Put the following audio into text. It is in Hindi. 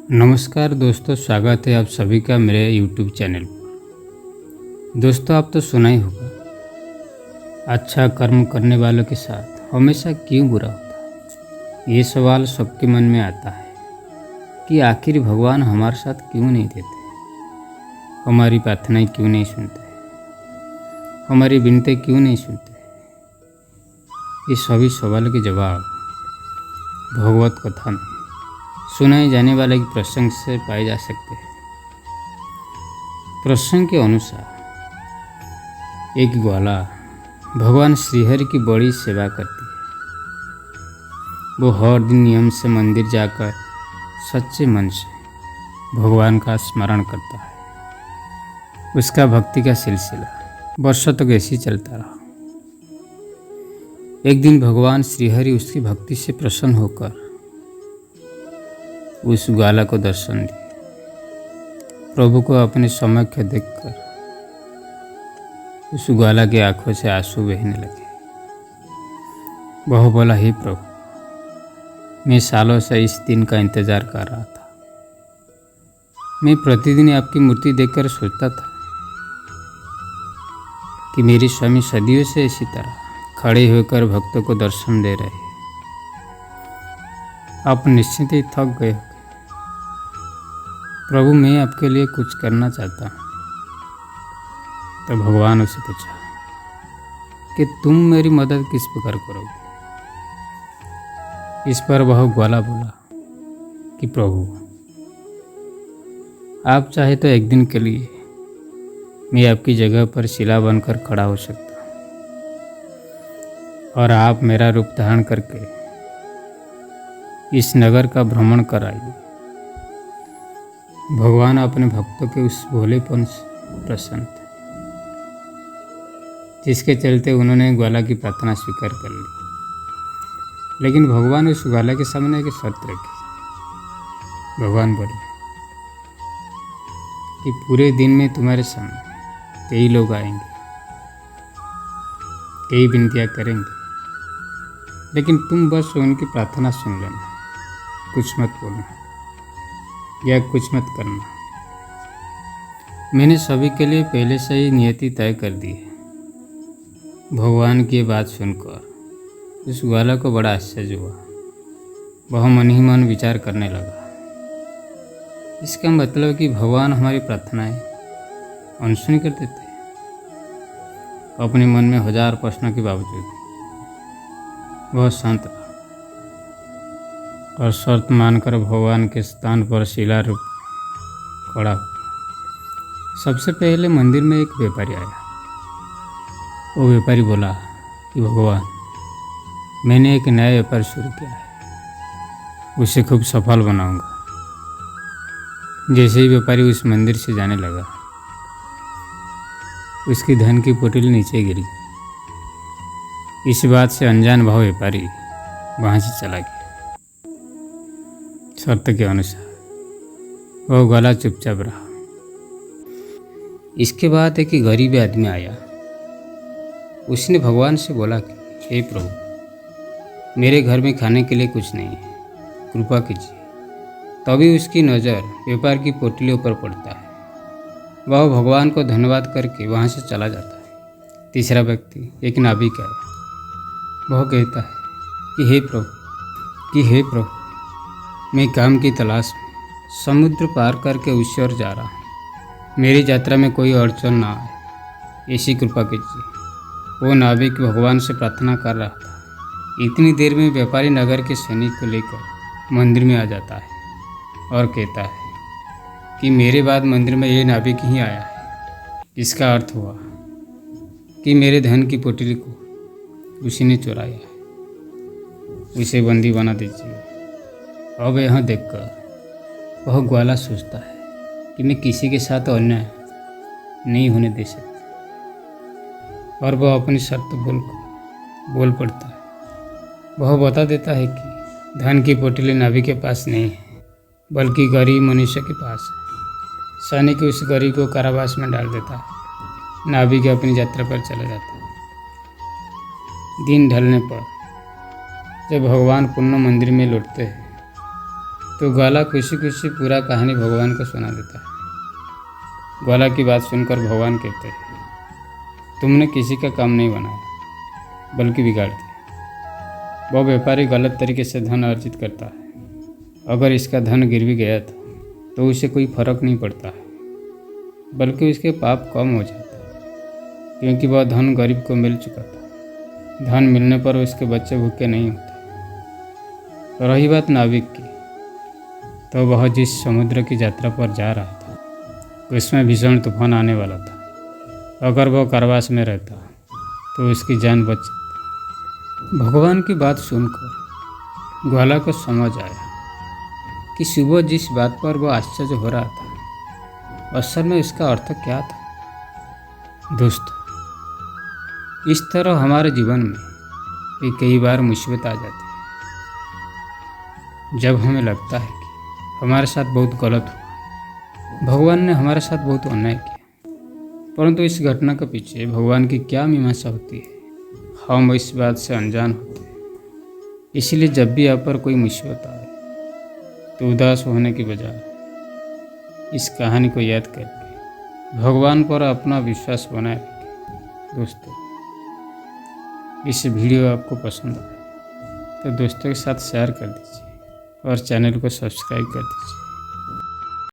नमस्कार दोस्तों, स्वागत है आप सभी का मेरे YouTube चैनल पर। दोस्तों, आप तो सुना ही होगा, अच्छा कर्म करने वालों के साथ हमेशा क्यों बुरा होता है। ये सवाल सबके मन में आता है कि आखिर भगवान हमारे साथ क्यों नहीं देते, हमारी प्रार्थनाएं क्यों नहीं सुनते, हमारी विनती क्यों नहीं सुनते। ये सभी सवालों के जवाब भगवत कथा में सुनाए जाने वाले एक प्रसंग से पाए जा सकते हैं। प्रसंग के अनुसार एक ग्वाला भगवान श्रीहरि की बड़ी सेवा करती है। वो हर दिन नियम से मंदिर जाकर सच्चे मन से भगवान का स्मरण करता है। उसका भक्ति का सिलसिला वर्षों तक ऐसे ही चलता रहा। एक दिन भगवान श्रीहरि उसकी भक्ति से प्रसन्न होकर उस ग्वाला को दर्शन दिए। प्रभु को अपने समक्ष देखकर उस ग्वाला की आंखों से आंसू बहने लगे। वह बोला, हे प्रभु, मैं सालों से इस दिन का इंतजार कर रहा था। मैं प्रतिदिन आपकी मूर्ति देखकर सोचता था कि मेरे स्वामी सदियों से इसी तरह खड़े होकर भक्तों को दर्शन दे रहे हैं। आप निश्चित ही थक गए। प्रभु, मैं आपके लिए कुछ करना चाहता हूँ। तो भगवान उसे पूछा कि तुम मेरी मदद किस प्रकार करोगे। इस पर वह ग्वाला बोला कि प्रभु, आप चाहे तो एक दिन के लिए मैं आपकी जगह पर शिला बनकर खड़ा हो सकता हूँ और आप मेरा रूप धारण करके इस नगर का भ्रमण कराइए। भगवान अपने भक्तों के उस भोलेपन से प्रसन्न थे, जिसके चलते उन्होंने ग्वाला की प्रार्थना स्वीकार कर ली। लेकिन भगवान उस ग्वाला के सामने एक शर्त रखी। भगवान बोले कि पूरे दिन में तुम्हारे सामने कई लोग आएंगे, कई विनतियाँ करेंगे, लेकिन तुम बस उनकी प्रार्थना सुन लेना, कुछ मत बोलना या कुछ मत करना। मैंने सभी के लिए पहले से ही नियति तय कर दी है। भगवान की बात सुनकर उस ग्वाला को बड़ा आश्चर्य हुआ। वह मन ही मन विचार करने लगा, इसका मतलब कि भगवान हमारी प्रार्थनाएं अनसुनी कर देते हैं। अपने मन में हजार प्रश्नों के बावजूद वह शांत रहा और शर्त मानकर भगवान के स्थान पर शिला रूप खड़ा हुआ। सबसे पहले मंदिर में एक व्यापारी आया। वो व्यापारी बोला कि भगवान, मैंने एक नया व्यापार शुरू किया है, उसे खूब सफल बनाऊंगा। जैसे ही व्यापारी उस मंदिर से जाने लगा, उसकी धन की पोटली नीचे गिरी। इस बात से अनजान भाव व्यापारी वहाँ से चला गया। शर्त के अनुसार वह ग्वाला चुपचाप रहा। इसके बाद एक गरीब आदमी आया। उसने भगवान से बोला कि हे प्रभु, मेरे घर में खाने के लिए कुछ नहीं है, कृपा कीजिए। तभी उसकी नज़र व्यापार की पोटलियों पर पड़ता है। वह भगवान को धन्यवाद करके वहाँ से चला जाता है। तीसरा व्यक्ति, एक नाविक आया। वह कहता है कि हे प्रभु, मैं काम की तलाश में समुद्र पार करके उस ओर जा रहा हूँ। मेरी यात्रा में कोई अड़चन ना आए, ऐसी कृपा कीजिए। वो नाविक भगवान से प्रार्थना कर रहा था। इतनी देर में व्यापारी नगर के सैनिक को लेकर मंदिर में आ जाता है और कहता है कि मेरे बाद मंदिर में ये नाविक ही आया है। इसका अर्थ हुआ कि मेरे धन की पोटली को उसी ने चुराया है, उसे बंदी बना दीजिए। अब यहाँ देखकर वह ग्वाला सोचता है कि मैं किसी के साथ अन्याय नहीं होने दे सकता, और वह अपनी शर्त बोल पड़ता है। वह बता देता है कि धन की पोटली नाविक के पास नहीं है, बल्कि गरीब मनुष्य के पास है। सैनिक उस गरीब को कारावास में डाल देता है। नाविक अपनी यात्रा पर चला जाता है। दिन ढलने पर जब भगवान पुनः मंदिर में लौटते हैं तो ग्वाला खुशी खुशी पूरा कहानी भगवान को सुना देता है। ग्वाला की बात सुनकर भगवान कहते हैं, तुमने किसी का काम नहीं बनाया बल्कि बिगाड़ दिया। वह व्यापारी गलत तरीके से धन अर्जित करता है। अगर इसका धन गिर भी गया था तो उसे कोई फर्क नहीं पड़ता है, बल्कि उसके पाप कम हो जाता है, क्योंकि वह धन गरीब को मिल चुका था। धन मिलने पर उसके बच्चे भूखे नहीं होते। तो रही बात नाविक की, तो वह जिस समुद्र की यात्रा पर जा रहा था उसमें भीषण तूफान आने वाला था। अगर वह कारावास में रहता तो उसकी जान बच जाती। भगवान की बात सुनकर ग्वाला को समझ आया कि सुबह जिस बात पर वह आश्चर्य हो रहा था असल में इसका अर्थ क्या था। दोस्तों, इस तरह हमारे जीवन में भी कई बार मुसीबत आ जाती है, जब हमें लगता है कि हमारे साथ बहुत गलत हुआ, भगवान ने हमारे साथ बहुत अन्याय किया। परंतु इस घटना के पीछे भगवान की क्या मीमांसा होती है, हम इस बात से अनजान होते हैं। इसलिए जब भी आप पर कोई मुसीबत आए तो उदास होने की बजाय इस कहानी को याद करके भगवान पर अपना विश्वास बनाए रखें। दोस्तों, इस वीडियो आपको पसंद आए तो दोस्तों के साथ शेयर कर दीजिए और चैनल को सब्सक्राइब कर दीजिए।